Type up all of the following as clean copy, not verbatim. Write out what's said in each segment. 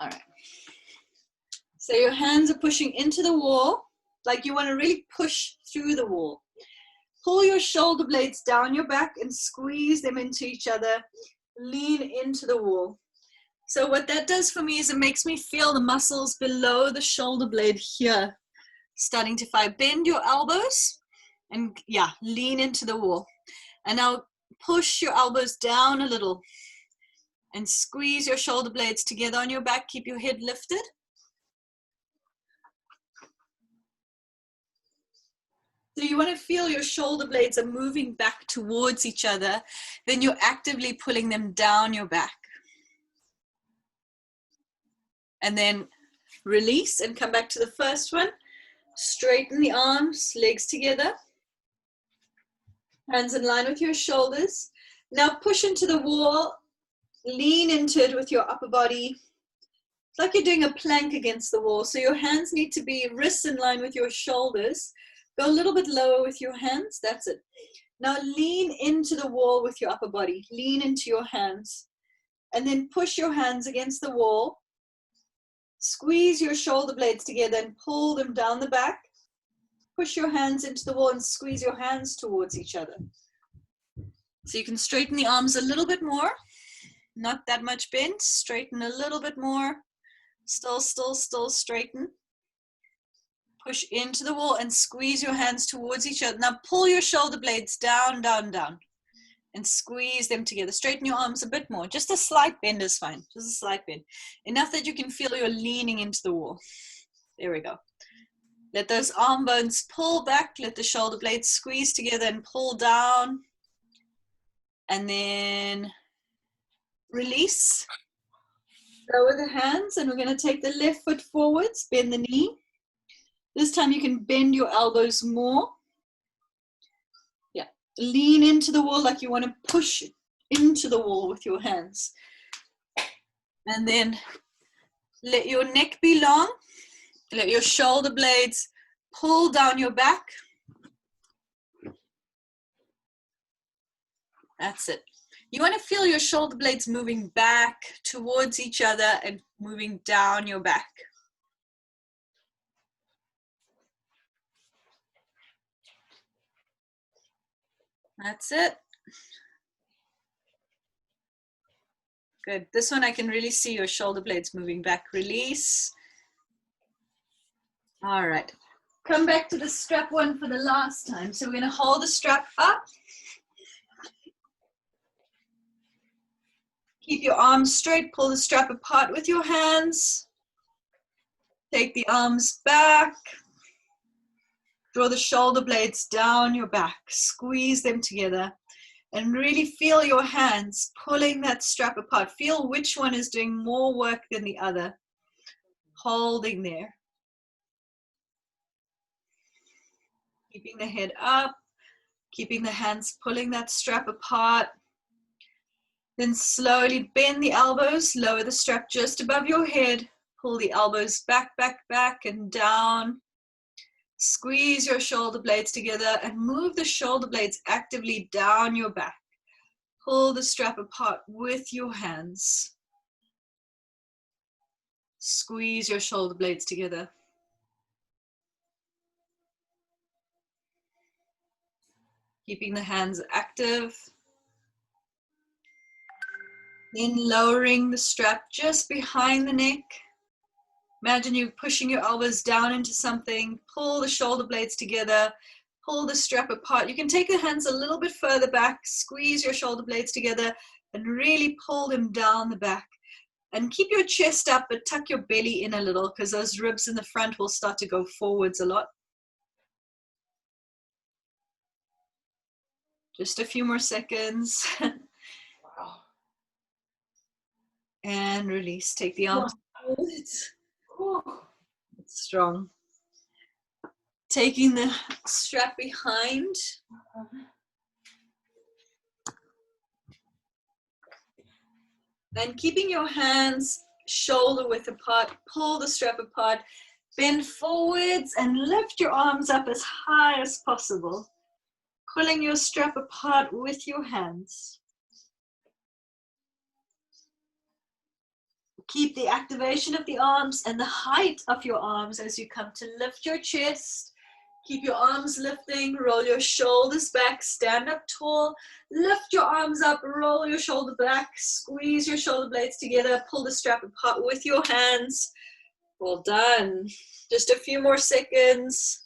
All right. So your hands are pushing into the wall, like you want to really push through the wall. Pull your shoulder blades down your back and squeeze them into each other. Lean into the wall. So what that does for me is it makes me feel the muscles below the shoulder blade here starting to fire. Bend your elbows and yeah, lean into the wall. And now push your elbows down a little and squeeze your shoulder blades together on your back. Keep your head lifted. So you want to feel your shoulder blades are moving back towards each other. Then you're actively pulling them down your back. And then release and come back to the first one. Straighten the arms, legs together. Hands in line with your shoulders. Now push into the wall. Lean into it with your upper body. It's like you're doing a plank against the wall. So your hands need to be wrists in line with your shoulders. Go a little bit lower with your hands. That's it. Now lean into the wall with your upper body. Lean into your hands. And then push your hands against the wall. Squeeze your shoulder blades together and pull them down the back. Push your hands into the wall and squeeze your hands towards each other. So you can straighten the arms a little bit more. Not that much bent. Straighten a little bit more. Still straighten. Push into the wall and squeeze your hands towards each other. Now pull your shoulder blades down, down, down. And squeeze them together. Straighten your arms a bit more. Just a slight bend is fine. Just a slight bend. Enough that you can feel you're leaning into the wall. There we go. Let those arm bones pull back. Let the shoulder blades squeeze together and pull down. And then release. Lower the hands and we're going to take the left foot forwards. Bend the knee. This time you can bend your elbows more. Lean into the wall like you want to push into the wall with your hands. And then let your neck be long. Let your shoulder blades pull down your back. That's it. You want to feel your shoulder blades moving back towards each other and moving down your back. That's it. Good. This one I can really see your shoulder blades moving back. Release. All right. Come back to the strap one for the last time. So we're going to hold the strap up. Keep your arms straight. Pull the strap apart with your hands. Take the arms back. Draw the shoulder blades down your back. Squeeze them together. And really feel your hands pulling that strap apart. Feel which one is doing more work than the other. Holding there. Keeping the head up. Keeping the hands pulling that strap apart. Then slowly bend the elbows. Lower the strap just above your head. Pull the elbows back, back, back and down. Squeeze your shoulder blades together and move the shoulder blades actively down your back. Pull the strap apart with your hands. Squeeze your shoulder blades together. Keeping the hands active. Then lowering the strap just behind the neck. Imagine you pushing your elbows down into something. Pull the shoulder blades together. Pull the strap apart. You can take the hands a little bit further back. Squeeze your shoulder blades together and really pull them down the back. And keep your chest up, but tuck your belly in a little because those ribs in the front will start to go forwards a lot. Just a few more seconds. And release. Take the arms forwards. It's strong. Taking the strap behind. And keeping your hands shoulder width apart. Pull the strap apart. Bend forwards and lift your arms up as high as possible. Pulling your strap apart with your hands. Keep the activation of the arms and the height of your arms as you come to lift your chest. Keep your arms lifting, roll your shoulders back, stand up tall, lift your arms up, roll your shoulder back, squeeze your shoulder blades together, pull the strap apart with your hands. Well done. Just a few more seconds.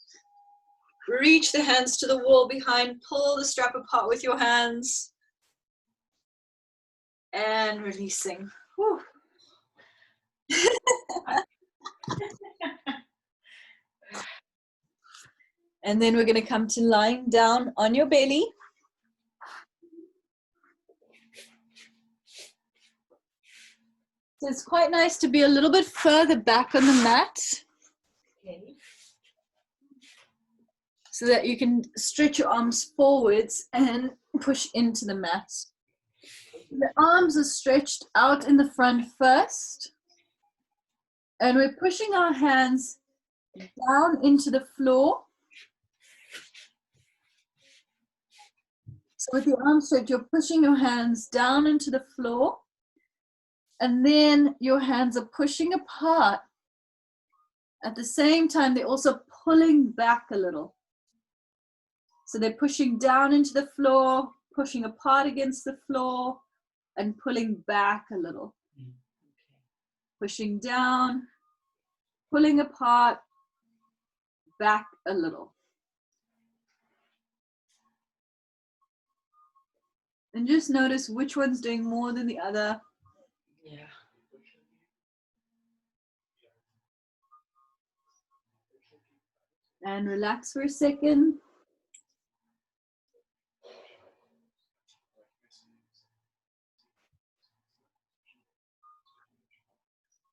Reach the hands to the wall behind, pull the strap apart with your hands. And releasing. Whew. And then we're going to come to lying down on your belly. So it's quite nice to be a little bit further back on the mat. Okay. So that you can stretch your arms forwards and push into the mat. The arms are stretched out in the front first. And we're pushing our hands down into the floor. So with the arms stretched, you're pushing your hands down into the floor. And then your hands are pushing apart. At the same time, they're also pulling back a little. So they're pushing down into the floor, pushing apart against the floor, and pulling back a little. Okay. Pushing down, pulling apart, back a little. And just notice which one's doing more than the other. Yeah. And relax for a second.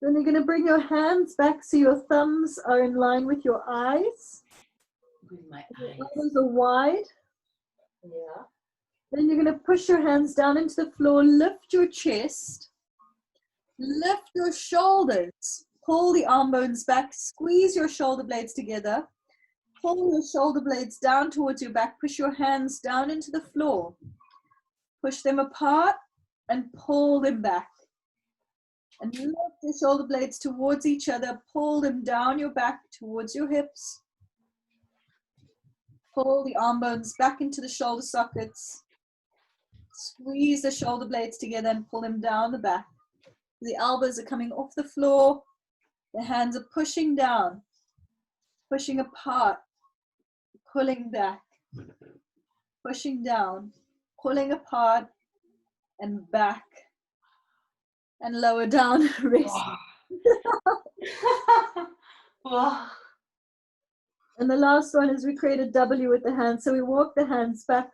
Then you're going to bring your hands back so your thumbs are in line with your eyes. With my your eyes. elbows are wide. Yeah. Then you're going to push your hands down into the floor, lift your chest, lift your shoulders, pull the arm bones back, squeeze your shoulder blades together, pull your shoulder blades down towards your back, push your hands down into the floor, push them apart and pull them back. And lift the shoulder blades towards each other, pull them down your back towards your hips, pull the arm bones back into the shoulder sockets. Squeeze the shoulder blades together and pull them down the back. The elbows are coming off the floor. The hands are pushing down, pushing apart, pulling back, pushing down, pulling apart, and back. And lower down, rest. Wow. And the last one is we create a W with the hands. So we walk the hands back.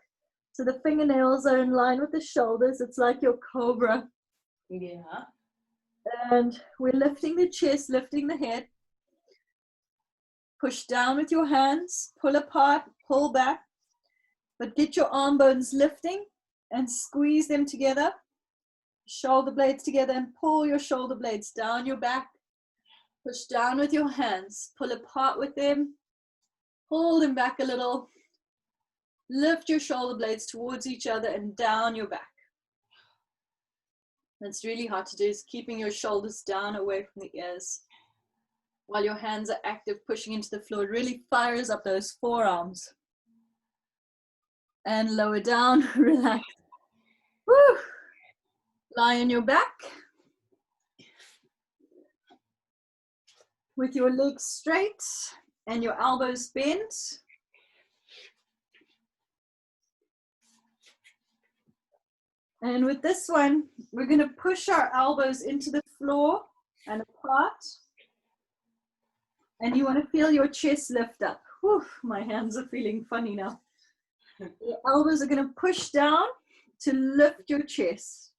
So the fingernails are in line with the shoulders. It's like your cobra. Yeah. And we're lifting the chest, lifting the head. Push down with your hands, pull apart, pull back. But get your arm bones lifting and squeeze them together. Shoulder blades together and pull your shoulder blades down your back. Push down with your hands, pull apart with them. Pull them back a little. Lift your shoulder blades towards each other and down your back. That's really hard to do, is keeping your shoulders down away from the ears. While your hands are active, pushing into the floor, it really fires up those forearms. And lower down, relax. Woo. Lie on your back. With your legs straight and your elbows bent. And with this one, we're going to push our elbows into the floor and apart. And you want to feel your chest lift up. Whew, my hands are feeling funny now. Your elbows are going to push down to lift your chest.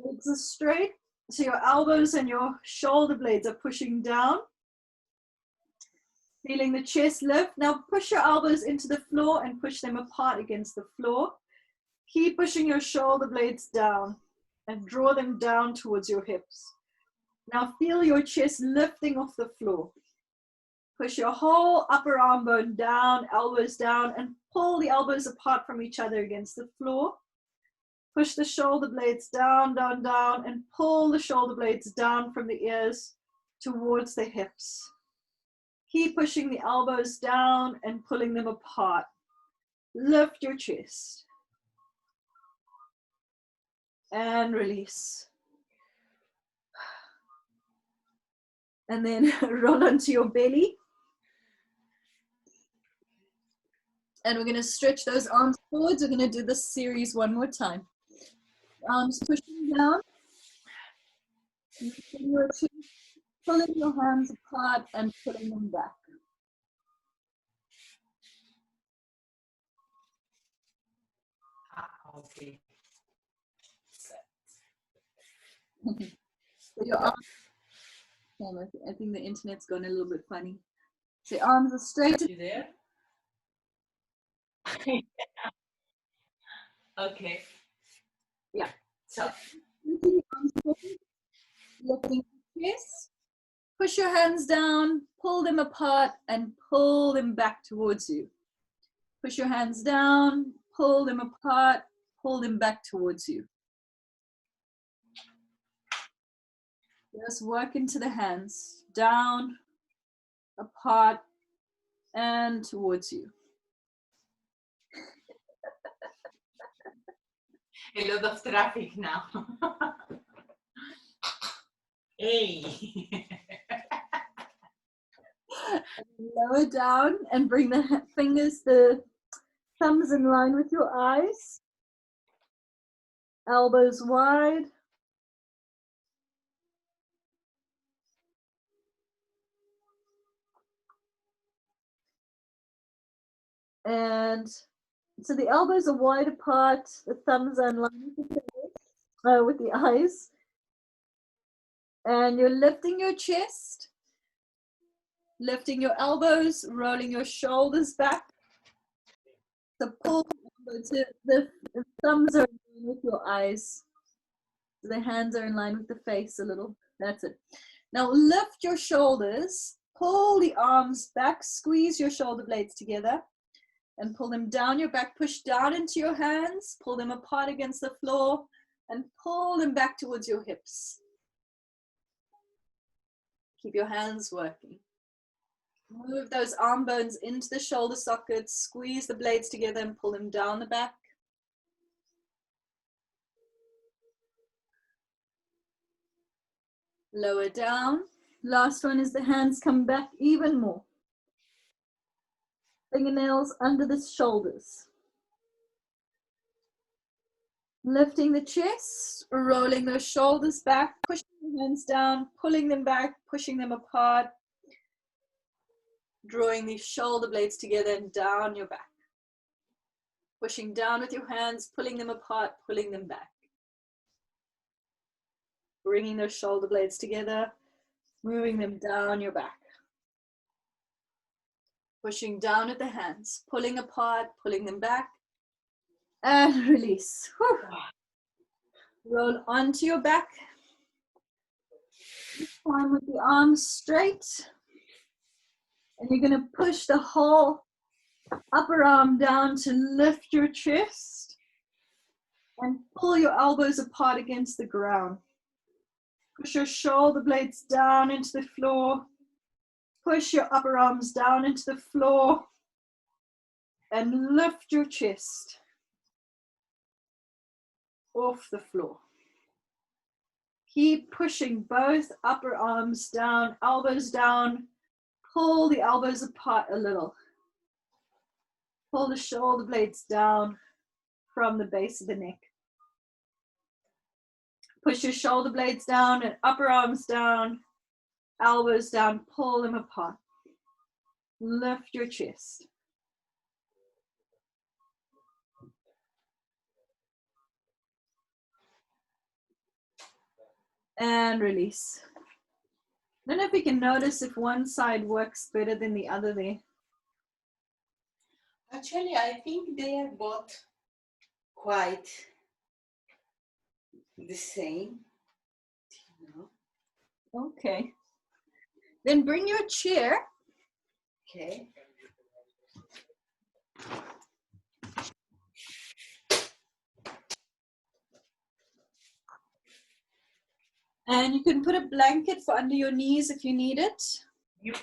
Legs are straight, so your elbows and your shoulder blades are pushing down. Feeling the chest lift. Now push your elbows into the floor and push them apart against the floor. Keep pushing your shoulder blades down and draw them down towards your hips. Now feel your chest lifting off the floor. Push your whole upper arm bone down, elbows down, and pull the elbows apart from each other against the floor. Push the shoulder blades down, down, down, and pull the shoulder blades down from the ears towards the hips. Keep pushing the elbows down and pulling them apart. Lift your chest. And release. And then roll onto your belly. And we're going to stretch those arms forwards. We're going to do this series one more time. Arms pushing down. Lifting your chest, pulling your hands apart and pulling them back. Okay. So your arms, I think the internet's gone a little bit funny. So your arms are straight. You there? Okay. Yeah. So, Lifting your chest. Push your hands down, pull them apart, and pull them back towards you. Push your hands down, pull them apart, pull them back towards you. Just work into the hands, down, apart, and towards you. a lot of traffic now. Hey. Lower down and bring the fingers, the thumbs in line with your eyes. Elbows wide. And so the elbows are wide apart, the thumbs are in line with the eyes. And you're lifting your chest, lifting your elbows, rolling your shoulders back. So pull the thumbs are in line with your eyes. The hands are in line with the face a little. That's it. Now lift your shoulders, pull the arms back, squeeze your shoulder blades together and pull them down your back, push down into your hands, pull them apart against the floor and pull them back towards your hips. Keep your hands working. Move those arm bones into the shoulder sockets, squeeze the blades together and pull them down the back. Lower down. Last one is the hands come back even more. Fingernails under the shoulders. Lifting the chest, rolling those shoulders back, pushing the hands down, pulling them back, pushing them apart. Drawing these shoulder blades together and down your back. Pushing down with your hands, pulling them apart, pulling them back. Bringing those shoulder blades together, moving them down your back. Pushing down with the hands, pulling apart, pulling them back. And release. Whew. Roll onto your back. Climb with the arms straight. And you're going to push the whole upper arm down to lift your chest. And pull your elbows apart against the ground. Push your shoulder blades down into the floor. Push your upper arms down into the floor. And lift your chest off the floor. Keep pushing both upper arms down, elbows down. Pull the elbows apart a little. Pull the shoulder blades down from the base of the neck. Push your shoulder blades down and upper arms down, elbows down, pull them apart. Lift your chest. And release. I don't know if you can notice if one side works better than the other there. Actually, I think they are both quite the same. You know? Okay. Then bring your chair. Okay. And you can put a blanket for under your knees if you need it. Yep.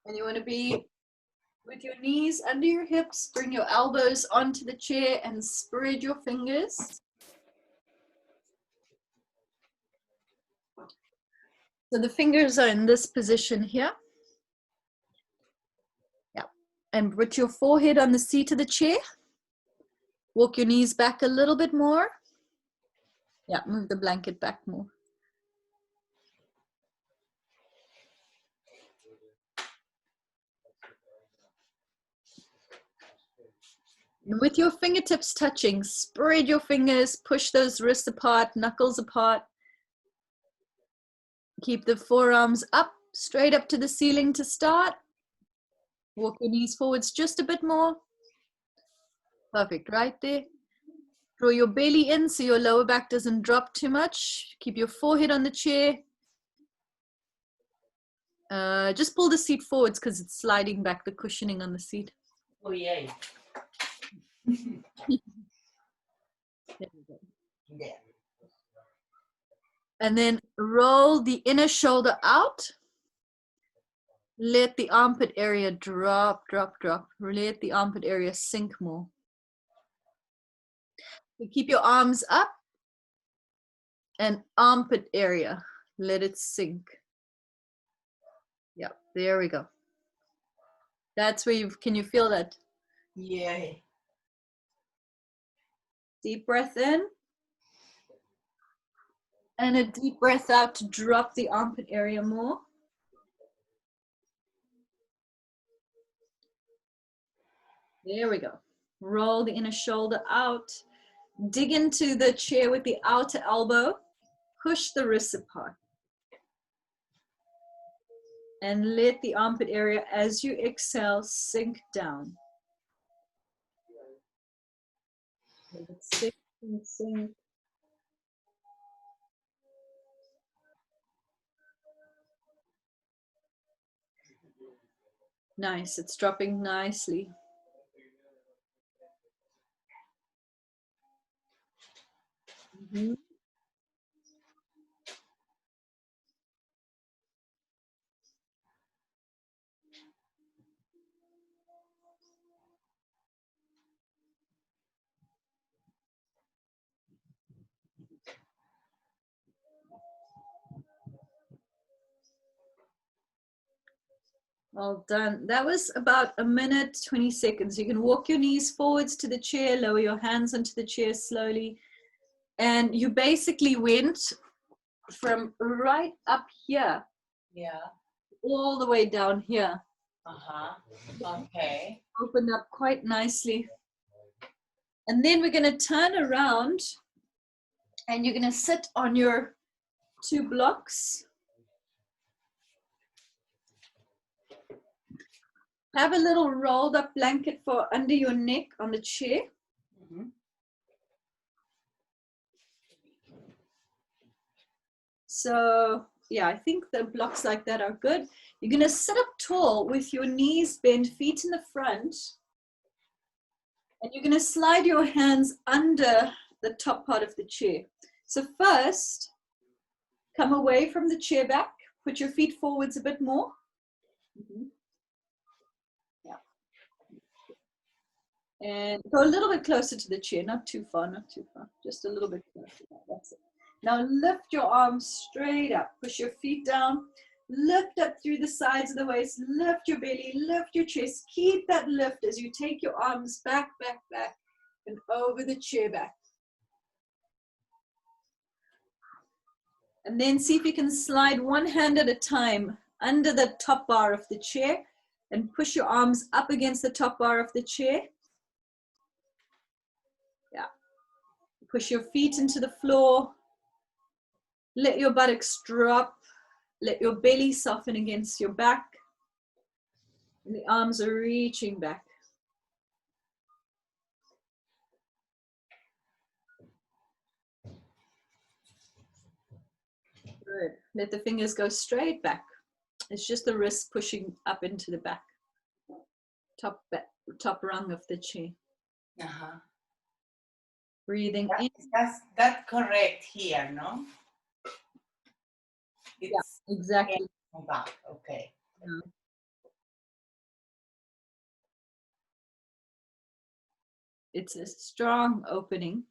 And you want to be with your knees under your hips, bring your elbows onto the chair and spread your fingers. So the fingers are in this position here. Yeah. And put your forehead on the seat of the chair. Walk your knees back a little bit more. Yeah, move the blanket back more. With your fingertips touching, spread your fingers, push those wrists apart, knuckles apart. Keep the forearms up, straight up to the ceiling to start. Walk your knees forwards just a bit more. Perfect, right there. Draw your belly in so your lower back doesn't drop too much. Keep your forehead on the chair. Just pull the seat forwards because it's sliding back, the cushioning on the seat. Oh, yay. There we go. Yeah. And then roll the inner shoulder out. Let the armpit area drop, drop, drop. Let the armpit area sink more. So keep your arms up and armpit area. Let it sink. Yeah, there we go. That's where can you feel that? Yay. Deep breath in. And a deep breath out to drop the armpit area more. There we go. Roll the inner shoulder out. Dig into the chair with the outer elbow. Push the wrists apart. And let the armpit area, as you exhale, sink down. Let it sink and sink. Nice, it's dropping nicely. Mm-hmm. Well done. That was about a minute, 20 seconds. You can walk your knees forwards to the chair, lower your hands onto the chair slowly. And you basically went from right up here, Yeah. all the way down here. Uh-huh. Okay. Opened up quite nicely. And then we're going to turn around and you're going to sit on your 2 blocks. Have a little rolled up blanket for under your neck on the chair. Mm-hmm. So yeah, I think the blocks like that are good. You're going to sit up tall with your knees bent, feet in the front. And you're going to slide your hands under the top part of the chair. So first, come away from the chair back. Put your feet forwards a bit more. Mm-hmm. Yeah. And go a little bit closer to the chair, not too far, not too far. Just a little bit closer. That's it. Now lift your arms straight up. Push your feet down. Lift up through the sides of the waist. Lift your belly. Lift your chest. Keep that lift as you take your arms back, back, back, and over the chair back. And then see if you can slide one hand at a time under the top bar of the chair and push your arms up against the top bar of the chair. Yeah. Push your feet into the floor. Let your buttocks drop. Let your belly soften against your back. And the arms are reaching back. Good. Let the fingers go straight back. It's just the wrist pushing up into the back. Top rung of the chair. Uh-huh. Breathing in. That's correct here, no? It's Exactly. back. Okay. Yeah. It's a strong opening.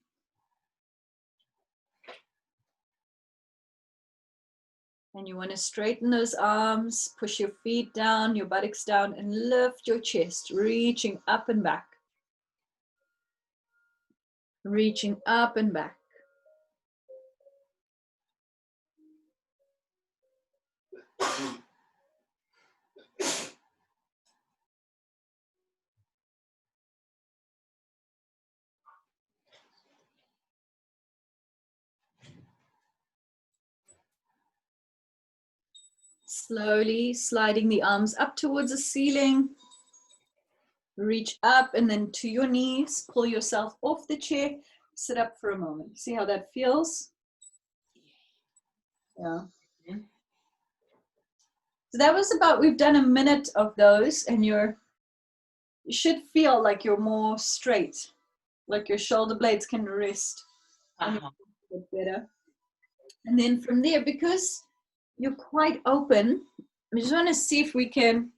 And you want to straighten those arms, push your feet down, your buttocks down, and lift your chest, reaching up and back. Reaching up and back. Slowly sliding the arms up towards the ceiling. Reach up and then to your knees. Pull yourself off the chair. Sit up for a moment. See how that feels? Yeah. So that was about, we've done a minute of those, and you should feel like you're more straight, like your shoulder blades can rest a bit better. And then from there, because you're quite open, I just want to see if we can,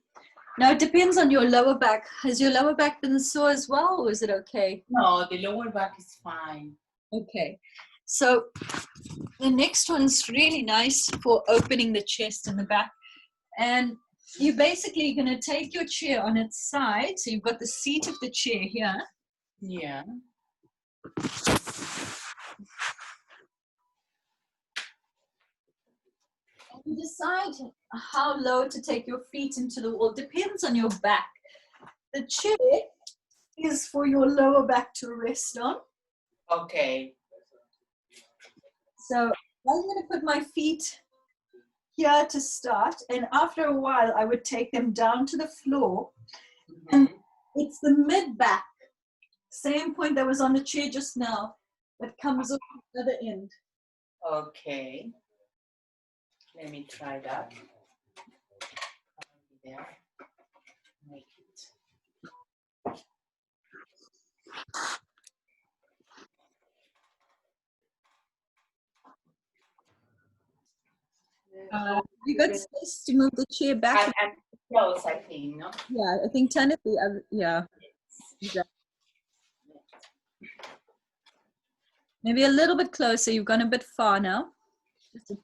now it depends on your lower back. Has your lower back been sore as well, or is it okay? No, the lower back is fine. Okay. So the next one's really nice for opening the chest and the back. And you're basically going to take your chair on its side. So you've got the seat of the chair here. Yeah. And you decide how low to take your feet into the wall. Depends on your back. The chair is for your lower back to rest on. Okay. So I'm going to put my feet here to start, and after a while I would take them down to the floor. And it's the mid back, same point that was on the chair just now, that comes off the other end. Okay. Let me try that. There. Make it. You got space to move the chair back? And close, I think, no? Yeah, I think turn it the other, yeah. Exactly. Maybe a little bit closer. You've gone a bit far now.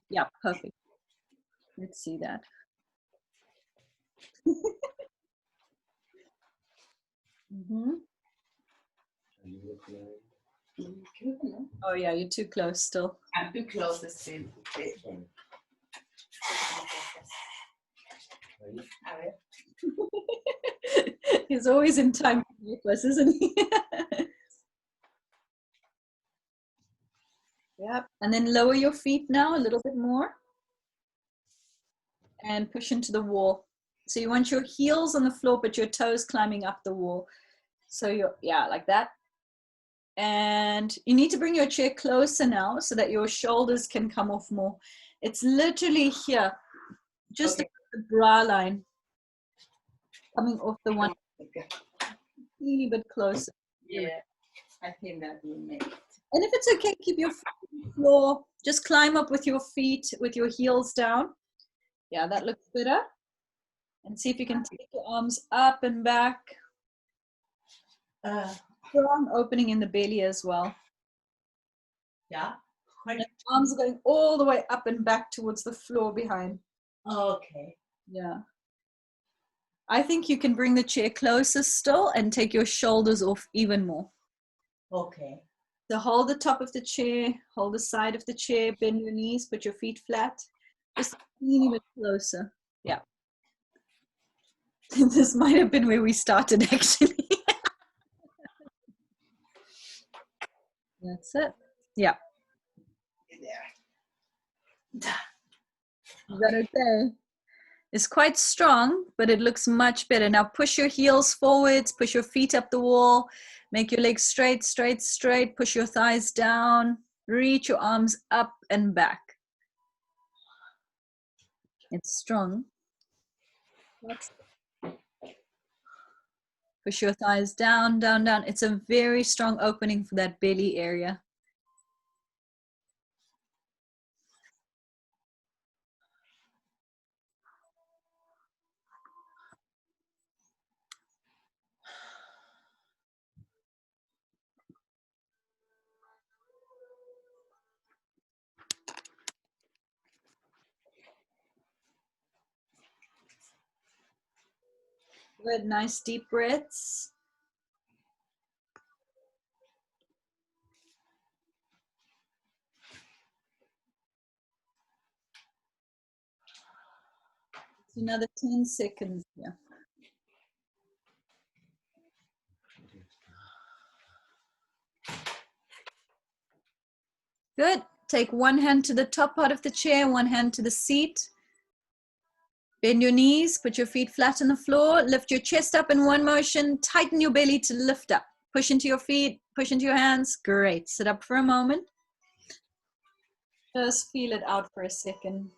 Yeah, perfect. Let's see that. Oh yeah, you're too close still. I'm too close still. He's always in time for us, isn't he? Yep. And then lower your feet now a little bit more. And push into the wall. So you want your heels on the floor, but your toes climbing up the wall. So you're, yeah, like that. And you need to bring your chair closer now so that your shoulders can come off more. It's literally here, just okay. The bra line coming off the one. A teeny bit closer. Yeah, I think that will make it. And if it's okay, keep your feet on the floor. Just climb up with your feet, with your heels down. Yeah, that looks better. And see if you can take your arms up and back. Strong opening in the belly as well. Yeah. And arms are going all the way up and back towards the floor behind. Okay. Yeah. I think you can bring the chair closer still and take your shoulders off even more. Okay. So hold the top of the chair, hold the side of the chair, bend your knees, put your feet flat. Just a teeny bit closer. Yeah. This might have been where we started actually. That's it. Yeah. Is that okay? It's quite strong, but it looks much better. Now push your heels forwards, push your feet up the wall, make your legs straight, straight, straight, push your thighs down, reach your arms up and back. It's strong. Push your thighs down, down, down. It's a very strong opening for that belly area. Good, nice deep breaths. Another 10 seconds here. Good. Take one hand to the top part of the chair, one hand to the seat. Bend your knees, put your feet flat on the floor, lift your chest up in one motion, tighten your belly to lift up. Push into your feet, push into your hands. Great. Sit up for a moment. Just feel it out for a second.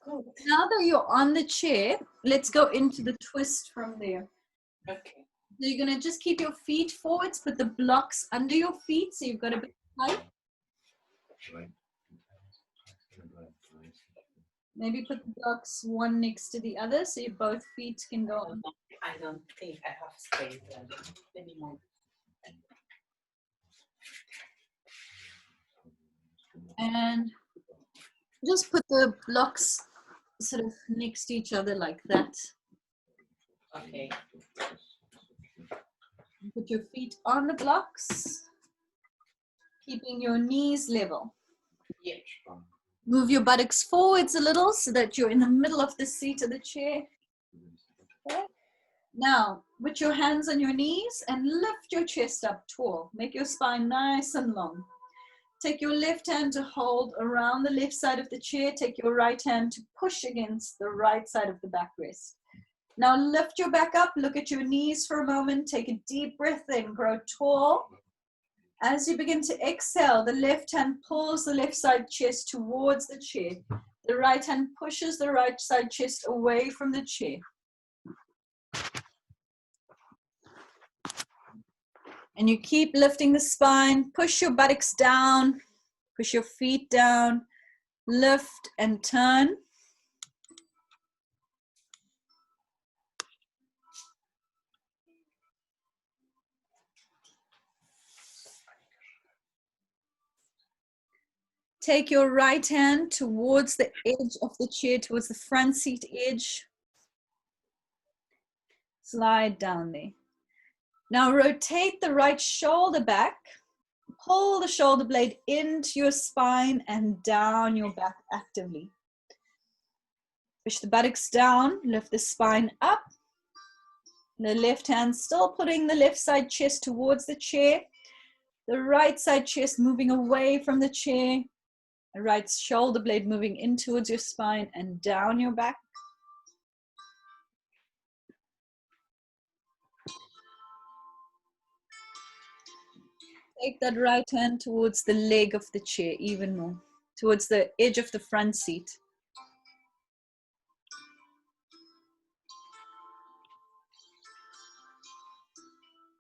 Good. Now that you're on the chair, let's go into the twist from there. Okay. So you're going to just keep your feet forwards, put the blocks under your feet so you've got a bit of height. Maybe put the blocks one next to the other so your both feet can go on. I don't think I have space anymore. And just put the blocks sort of next to each other like that. Okay. Put your feet on the blocks, keeping your knees level. Yeah. Move your buttocks forwards a little so that you're in the middle of the seat of the chair. Okay. Now, put your hands on your knees and lift your chest up tall. Make your spine nice and long. Take your left hand to hold around the left side of the chair. Take your right hand to push against the right side of the backrest. Now lift your back up, look at your knees for a moment, take a deep breath in, grow tall. As you begin to exhale, the left hand pulls the left side chest towards the chair. The right hand pushes the right side chest away from the chair. And you keep lifting the spine, push your buttocks down, push your feet down, lift and turn. Take your right hand towards the edge of the chair, towards the front seat edge. Slide down there. Now rotate the right shoulder back. Pull the shoulder blade into your spine and down your back actively. Push the buttocks down, lift the spine up. The left hand still putting the left side chest towards the chair. The right side chest moving away from the chair. The right shoulder blade moving in towards your spine and down your back. Take that right hand towards the leg of the chair even more, towards the edge of the front seat.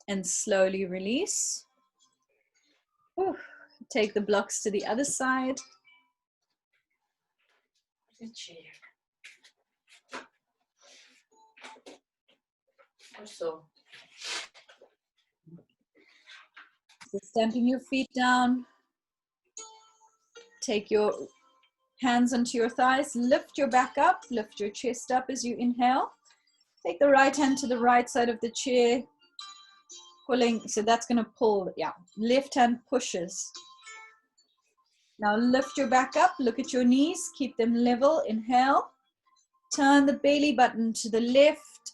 And slowly release. Whew. Take the blocks to the other side. The chair. Also. So stamping your feet down. Take your hands onto your thighs. Lift your back up. Lift your chest up as you inhale. Take the right hand to the right side of the chair. Pulling, so that's going to pull, yeah. Left hand pushes. Now lift your back up. Look at your knees. Keep them level. Inhale. Turn the belly button to the left.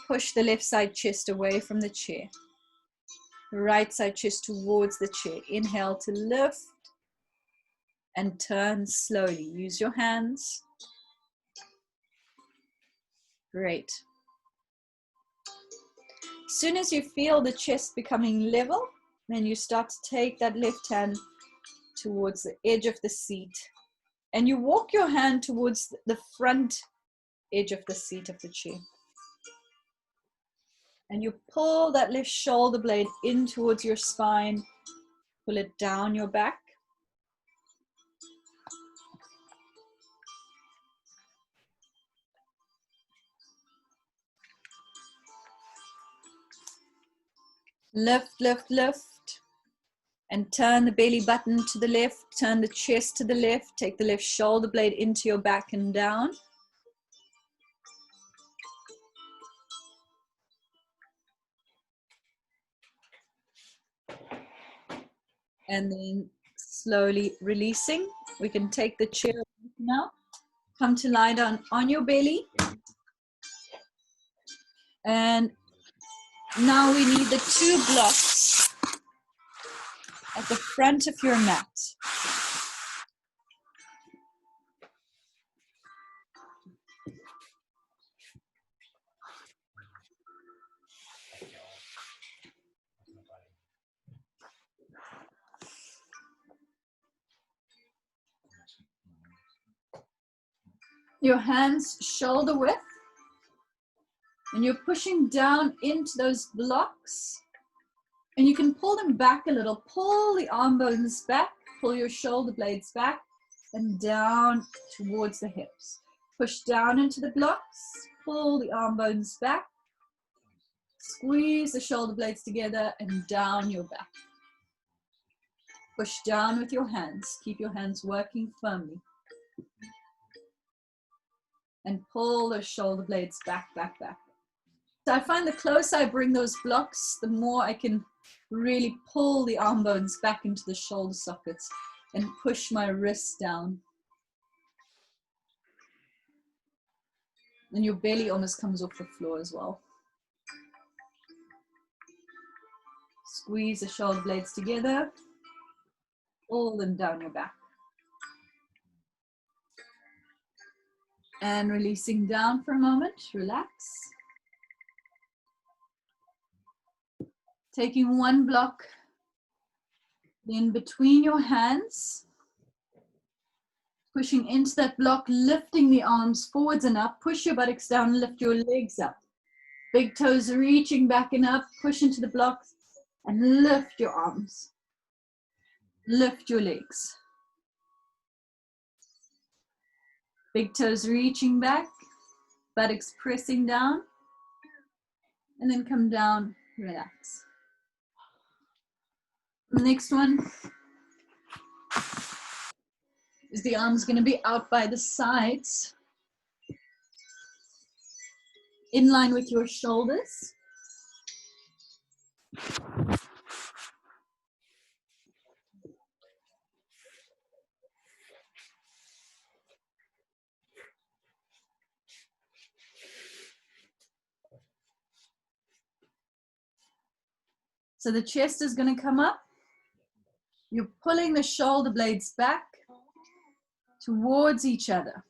Push the left side chest away from the chair. Right side chest towards the chair. Inhale to lift and turn slowly. Use your hands. Great. As soon as you feel the chest becoming level, then you start to take that left hand towards the edge of the seat. And you walk your hand towards the front edge of the seat of the chair. And you pull that left shoulder blade in towards your spine. Pull it down your back. Lift, lift, lift. And turn the belly button to the left. Turn the chest to the left. Take the left shoulder blade into your back and down. And then slowly releasing. We can take the chair now. Come to lie down on your belly. And now we need the 2 blocks at the front of your mat. Your hands shoulder width, and you're pushing down into those blocks, and you can pull them back a little. Pull the arm bones back, pull your shoulder blades back and down towards the hips. Push down into the blocks, pull the arm bones back, squeeze the shoulder blades together and down your back. Push down with your hands. Keep your hands working firmly. And pull those shoulder blades back, back, back. So I find the closer I bring those blocks, the more I can really pull the arm bones back into the shoulder sockets and push my wrists down. And your belly almost comes off the floor as well. Squeeze the shoulder blades together, pull them down your back. And releasing down for a moment, relax. Taking 1 block in between your hands, pushing into that block, lifting the arms forwards and up, push your buttocks down, lift your legs up. Big toes reaching back and up, push into the blocks and lift your arms. Lift your legs. Big toes reaching back, buttocks pressing down, and then come down, relax. The next one is the arms going to be out by the sides, in line with your shoulders. So the chest is going to come up. You're pulling the shoulder blades back towards each other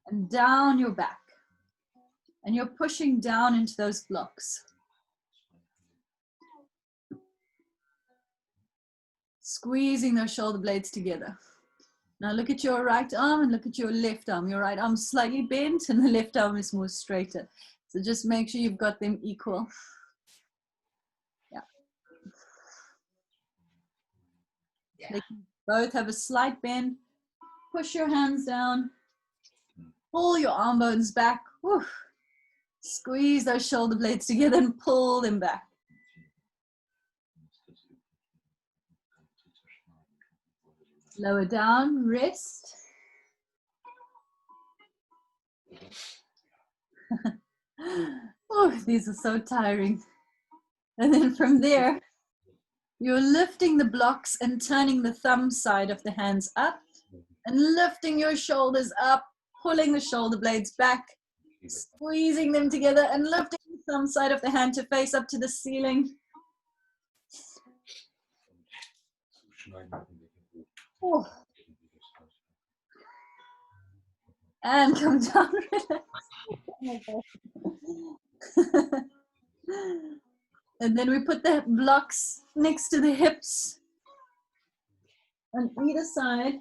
and down your back. And you're pushing down into those blocks. Squeezing those shoulder blades together. Now look at your right arm and look at your left arm. Your right arm is slightly bent and the left arm is more straighter. So just make sure you've got them equal. They can both have a slight bend. Push your hands down. Pull your arm bones back. Woo. Squeeze those shoulder blades together and pull them back. Lower down, rest. Oh, these are so tiring. And then from there, you're lifting the blocks and turning the thumb side of the hands up and lifting your shoulders up, pulling the shoulder blades back, squeezing them together and lifting the thumb side of the hand to face up to the ceiling. Oh. And come down. And then we put the blocks next to the hips. On either side.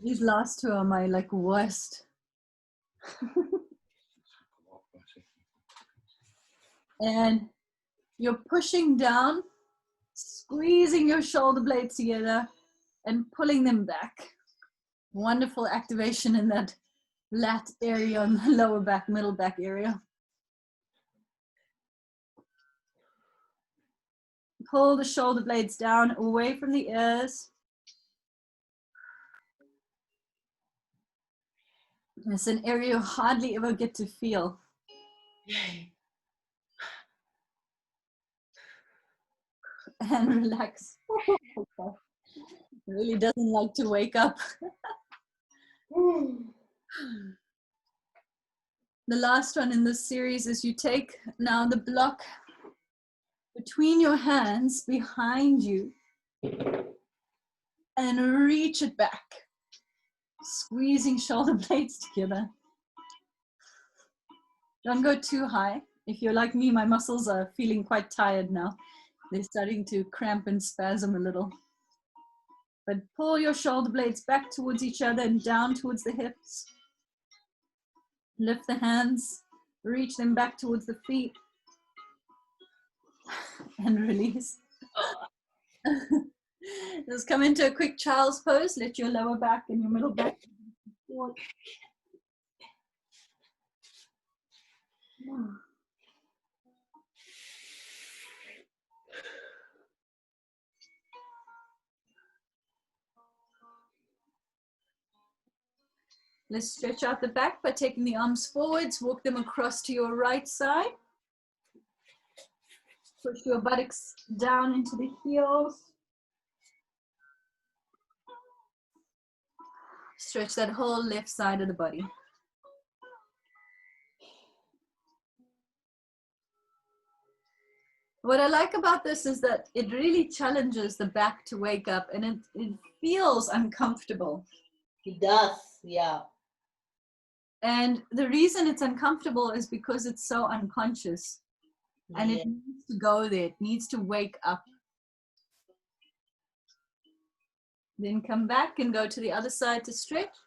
These last two are my like worst. And you're pushing down, squeezing your shoulder blades together and pulling them back. Wonderful activation in that lat area on the lower back, middle back area. Pull the shoulder blades down away from the ears. It's an area you hardly ever get to feel. And relax. Really doesn't like to wake up. The last one in this series is you take now the block between your hands behind you and reach it back, squeezing shoulder blades together. Don't go too high. If you're like me, my muscles are feeling quite tired now. They're starting to cramp and spasm a little. But pull your shoulder blades back towards each other and down towards the hips. Lift the hands, reach them back towards the feet, and release. Just come into a quick child's pose. Let your lower back and your middle back forward. Let's stretch out the back by taking the arms forwards, walk them across to your right side. Push your buttocks down into the heels. Stretch that whole left side of the body. What I like about this is that it really challenges the back to wake up, and it feels uncomfortable. It does, yeah. And the reason it's uncomfortable is because it's so unconscious. And Yeah. it needs to go there. It needs to wake up. Then come back and go to the other side to stretch.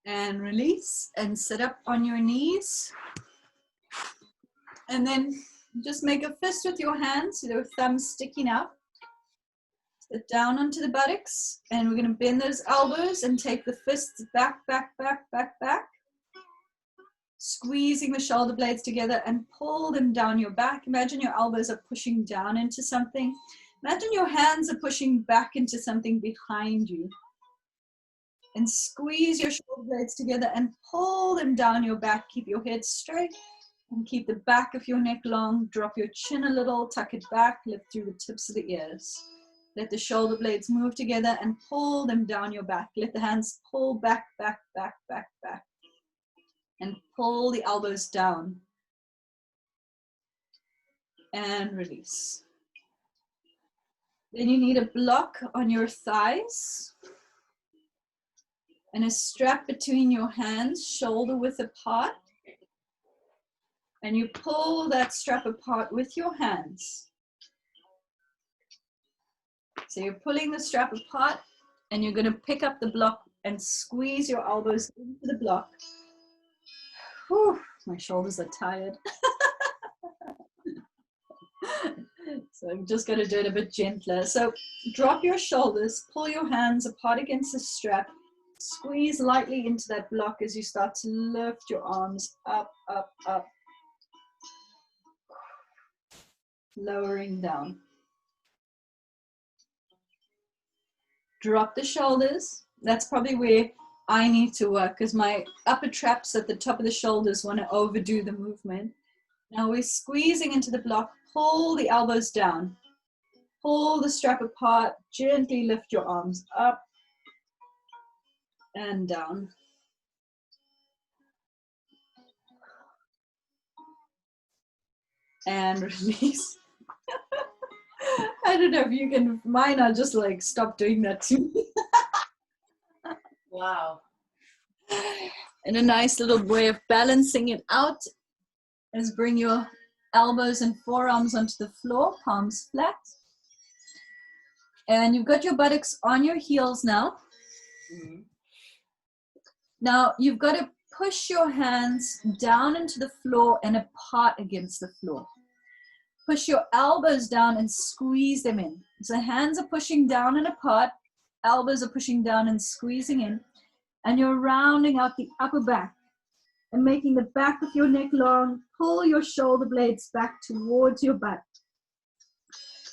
And release and sit up on your knees. And then just make a fist with your hands, your thumbs sticking up. Sit down onto the buttocks, and we're going to bend those elbows and take the fists back, back, back, back, back. Squeezing the shoulder blades together and pull them down your back. Imagine your elbows are pushing down into something. Imagine your hands are pushing back into something behind you. And squeeze your shoulder blades together and pull them down your back. Keep your head straight and keep the back of your neck long. Drop your chin a little, tuck it back, lift through the tips of the ears. Let the shoulder blades move together and pull them down your back. Let the hands pull back, back, back, back, back. And pull the elbows down. And release. Then you need a block on your thighs. And a strap between your hands, shoulder width apart. And you pull that strap apart with your hands. So you're pulling the strap apart, and you're going to pick up the block and squeeze your elbows into the block. Whew, my shoulders are tired. So I'm just going to do it a bit gentler. So drop your shoulders, pull your hands apart against the strap, squeeze lightly into that block as you start to lift your arms up, up, up. Lowering down. Drop the shoulders. That's probably where I need to work because my upper traps at the top of the shoulders want to overdo the movement. Now we're squeezing into the block. Pull the elbows down. Pull the strap apart. Gently lift your arms up and down. And release. I don't know if you can, mine are just like, stop doing that to me. Wow. And a nice little way of balancing it out is bring your elbows and forearms onto the floor, palms flat. And you've got your buttocks on your heels now. Mm-hmm. Now you've got to push your hands down into the floor and apart against the floor. Push your elbows down and squeeze them in. So hands are pushing down and apart, elbows are pushing down and squeezing in, and you're rounding out the upper back and making the back of your neck long. Pull your shoulder blades back towards your butt.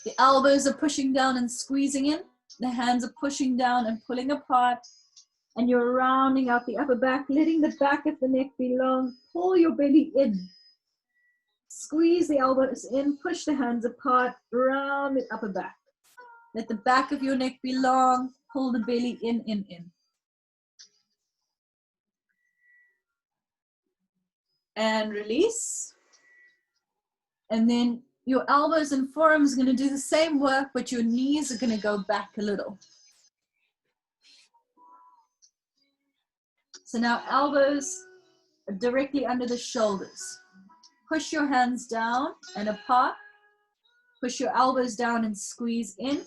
The elbows are pushing down and squeezing in. The hands are pushing down and pulling apart. And you're rounding out the upper back, letting the back of the neck be long. Pull your belly in. Squeeze the elbows in, push the hands apart, round the upper back. Let the back of your neck be long. Pull the belly in, in, in. And release. And then your elbows and forearms are going to do the same work, but your knees are going to go back a little. So now elbows are directly under the shoulders. Push your hands down and apart. Push your elbows down and squeeze in.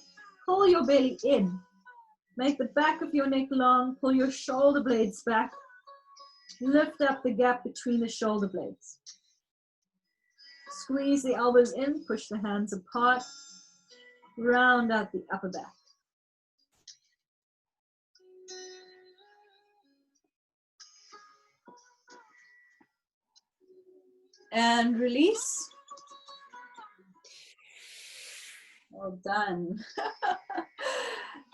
Pull your belly in. Make the back of your neck long. Pull your shoulder blades back. Lift up the gap between the shoulder blades. Squeeze the elbows in. Push the hands apart. Round out the upper back. And release. Well done.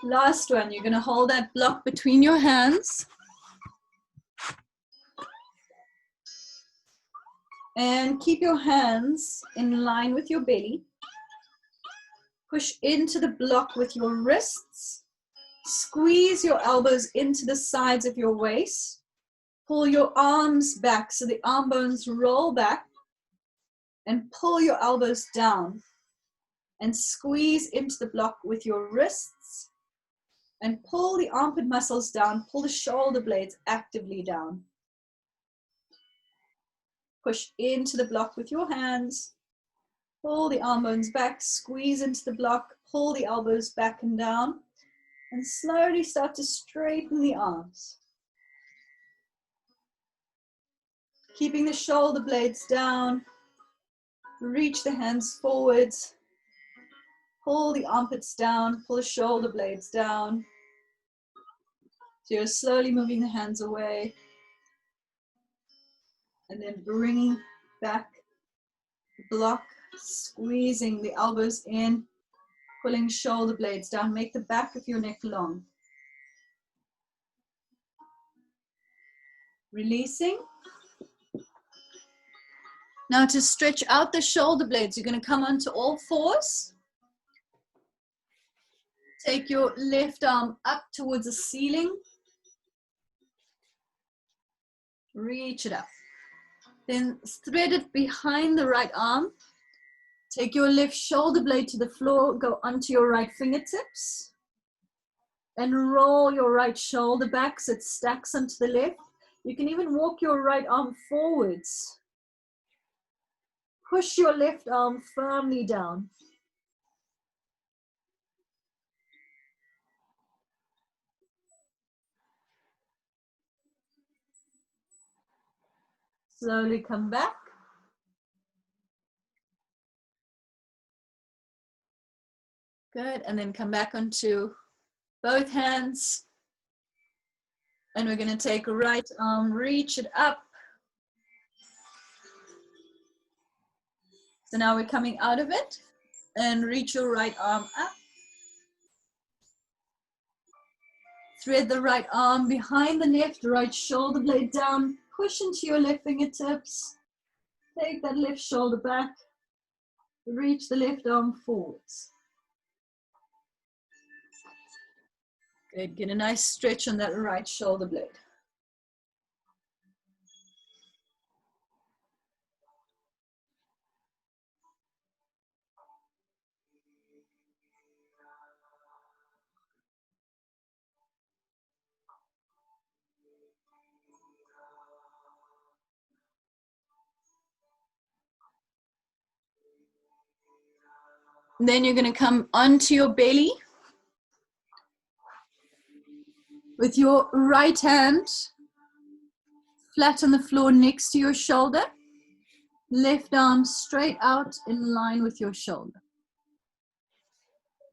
Last one, you're going to hold that block between your hands. And keep your hands in line with your belly. Push into the block with your wrists. Squeeze your elbows into the sides of your waist. Pull your arms back so the arm bones roll back. And pull your elbows down. And squeeze into the block with your wrists. And pull the armpit muscles down. Pull the shoulder blades actively down. Push into the block with your hands. Pull the arm bones back. Squeeze into the block. Pull the elbows back and down. And slowly start to straighten the arms. Keeping the shoulder blades down. Reach the hands forwards. Pull the armpits down. Pull the shoulder blades down. So you're slowly moving the hands away. And then bringing back the block. Squeezing the elbows in. Pulling shoulder blades down. Make the back of your neck long. Releasing. Now to stretch out the shoulder blades, you're going to come onto all fours. Take your left arm up towards the ceiling. Reach it up. Then thread it behind the right arm. Take your left shoulder blade to the floor. Go onto your right fingertips. And roll your right shoulder back so it stacks onto the left. You can even walk your right arm forwards. Push your left arm firmly down. Slowly come back. Good, and then come back onto both hands. And we're going to take a right arm, reach it up. So now we're coming out of it and reach your right arm up. Thread the right arm behind the left, right shoulder blade down. Push into your left fingertips. Take that left shoulder back. Reach the left arm forwards. Good. Get a nice stretch on that right shoulder blade. Then you're going to come onto your belly with your right hand flat on the floor next to your shoulder. Left arm straight out in line with your shoulder.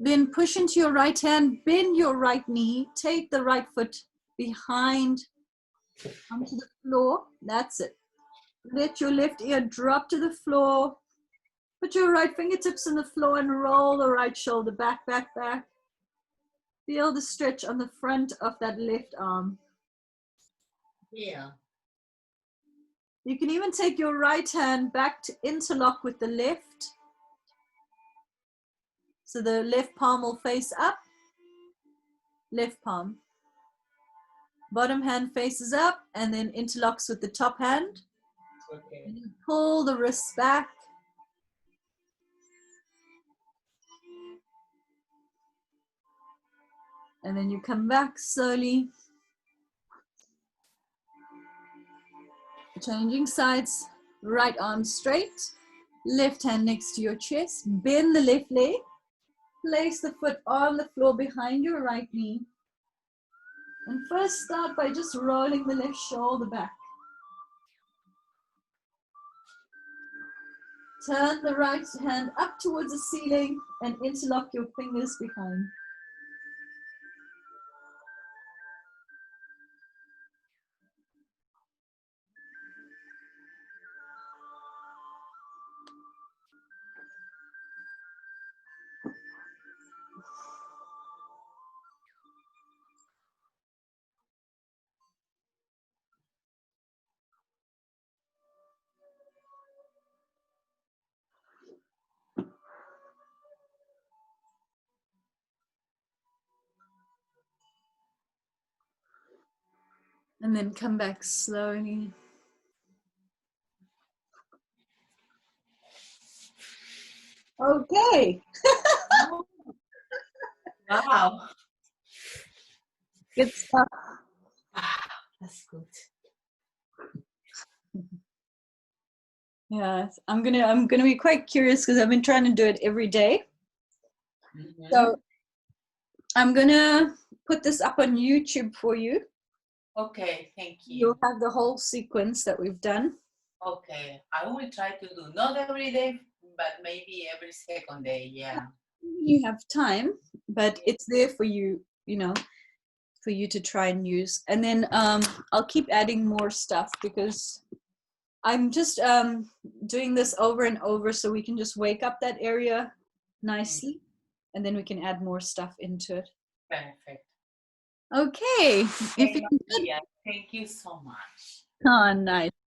Then push into your right hand, bend your right knee, take the right foot behind onto the floor. That's it. Let your left ear drop to the floor. Put your right fingertips on the floor and roll the right shoulder back, back, back. Feel the stretch on the front of that left arm. Yeah. You can even take your right hand back to interlock with the left. So the left palm will face up, left palm. Bottom hand faces up and then interlocks with the top hand. Okay. And you pull the wrists back. And then you come back slowly. Changing sides, right arm straight, left hand next to your chest, bend the left leg, place the foot on the floor behind your right knee. And first start by just rolling the left shoulder back. Turn the right hand up towards the ceiling and interlock your fingers behind. And then come back slowly. Okay. Wow. Good stuff. That's good. Yeah, I'm gonna be quite curious because I've been trying to do it every day. Mm-hmm. So I'm gonna put this up on YouTube for you. Okay, thank you. You'll have the whole sequence that we've done. Okay, I will try to do not every day, but maybe every second day. Yeah. You have time, but it's there for you, for you to try and use. And then I'll keep adding more stuff because I'm just doing this over and over so we can just wake up that area nicely, and then we can add more stuff into it. Perfect. Okay. If Hey, you Maria, thank you so much. oh, nice.